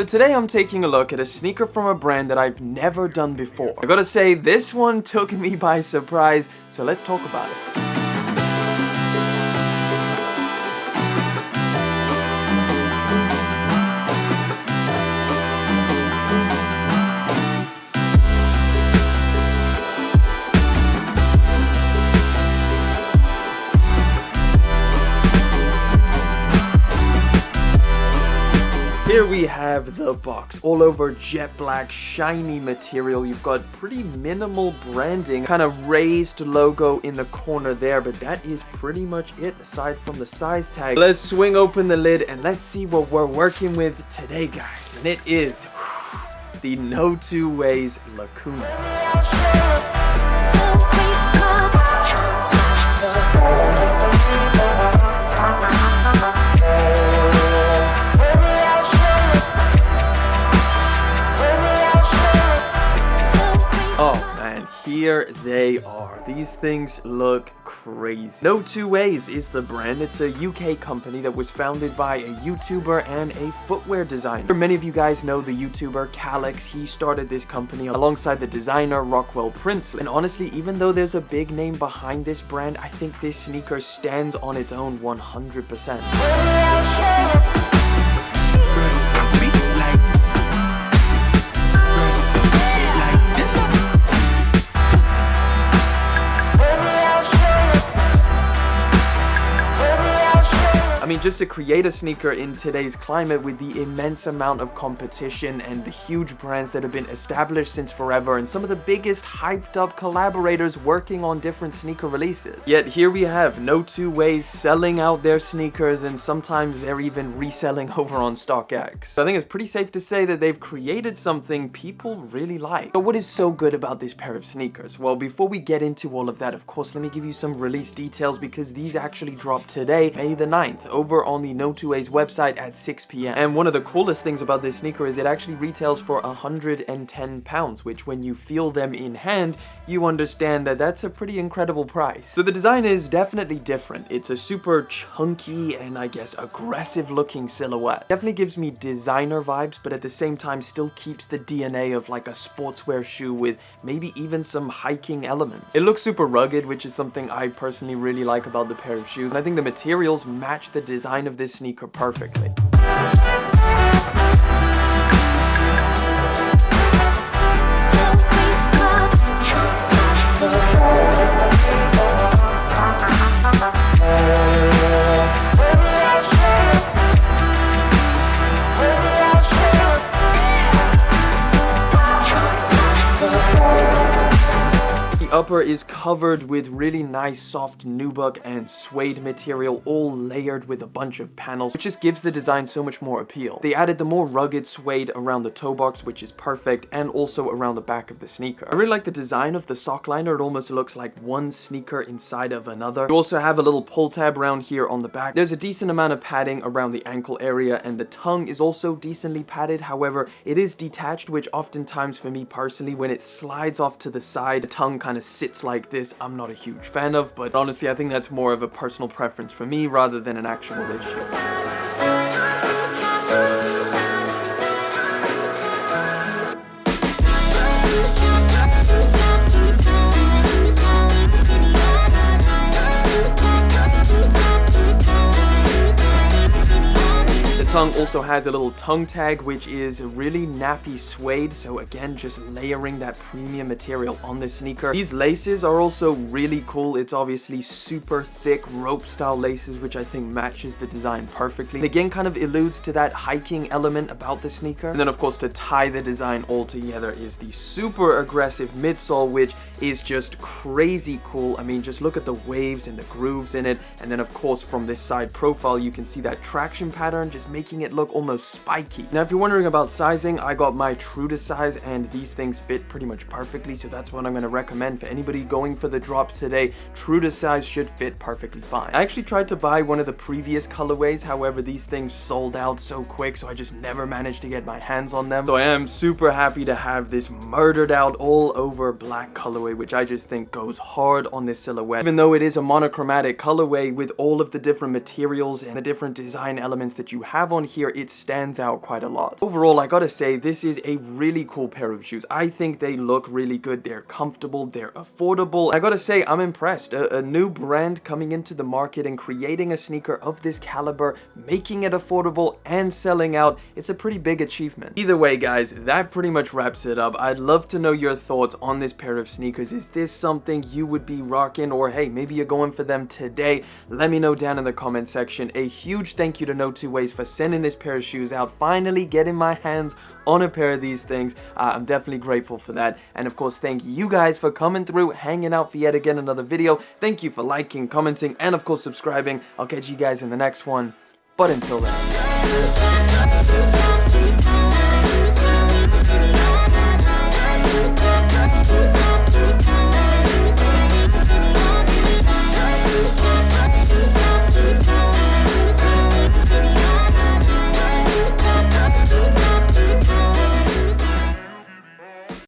So today I'm taking a look at a sneaker from a brand that I've never done before. I gotta say, this one took me by surprise, so let's talk about it. Here we have the box, all over jet black, shiny material. You've got pretty minimal branding, kind of raised logo in the corner there, but that is pretty much it aside from the size tag. Let's swing open the lid and let's see what we're working with today, guys. And it is the NoTwoWays Lacuna. Here they are. These things look crazy. NoTwoWays is the brand. It's a UK company that was founded by a YouTuber and a footwear designer. Many of you guys know the YouTuber Callux. He started this company alongside the designer Rockwell Princely. And honestly, even though there's a big name behind this brand, I think this sneaker stands on its own 100%. I mean, just to create a sneaker in today's climate with the immense amount of competition and the huge brands that have been established since forever and some of the biggest hyped up collaborators working on different sneaker releases. Yet here we have NoTwoWays selling out their sneakers, and sometimes they're even reselling over on StockX. So I think it's pretty safe to say that they've created something people really like. But what is so good about this pair of sneakers? Well, before we get into all of that, of course, let me give you some release details because these actually dropped today, May the 9th. Over on the NoTwoWays website at 6 p.m. And one of the coolest things about this sneaker is it actually retails for £110, which when you feel them in hand, you understand that that's a pretty incredible price. So the design is definitely different. It's a super chunky and I guess aggressive looking silhouette. Definitely gives me designer vibes, but at the same time still keeps the DNA of like a sportswear shoe with maybe even some hiking elements. It looks super rugged, which is something I personally really like about the pair of shoes. And I think the materials match the design of this sneaker perfectly. Upper is covered with really nice soft nubuck and suede material, all layered with a bunch of panels, which just gives the design so much more appeal. They added the more rugged suede around the toe box, which is perfect, and also around the back of the sneaker. I really like the design of the sock liner. It almost looks like one sneaker inside of another. You also have a little pull tab around here on the back. There's a decent amount of padding around the ankle area, and the tongue is also decently padded. However, it is detached, which oftentimes for me personally, when it slides off to the side, the tongue kind of sits like this. I'm not a huge fan of, but honestly I think that's more of a personal preference for me rather than an actual issue. Tongue also has a little tongue tag, which is really nappy suede, so again just layering that premium material on the sneaker. These laces are also really cool. It's obviously super thick rope style laces, which I think matches the design perfectly, and again kind of alludes to that hiking element about the sneaker. And then of course to tie the design all together is the super aggressive midsole, which is just crazy cool. I mean, just look at the waves and the grooves in it, and then of course from this side profile you can see that traction pattern just making it look almost spiky. Now if you're wondering about sizing, I got my true to size and these things fit pretty much perfectly, so that's what I'm going to recommend for anybody going for the drop today. True to size should fit perfectly fine. I actually tried to buy one of the previous colorways, however these things sold out so quick, so I just never managed to get my hands on them. So I am super happy to have this murdered out all over black colorway, which I just think goes hard on this silhouette. Even though it is a monochromatic colorway with all of the different materials and the different design elements that you have on on here, it stands out quite a lot. Overall, I gotta say, this is a really cool pair of shoes. I think they look really good, they're comfortable, they're affordable. I gotta say, I'm impressed. A new brand coming into the market and creating a sneaker of this caliber, making it affordable and selling out, it's a pretty big achievement. Either way, guys, that pretty much wraps it up. I'd love to know your thoughts on this pair of sneakers. Is this something you would be rocking, or hey, maybe you're going for them today? Let me know down in the comment section. A huge thank you to NoTwoWays for sending this pair of shoes out, finally getting my hands on a pair of these things. I'm definitely grateful for that. And of course, thank you guys for coming through, hanging out for yet again another video. Thank you for liking, commenting, and of course subscribing. I'll catch you guys in the next one. But until then.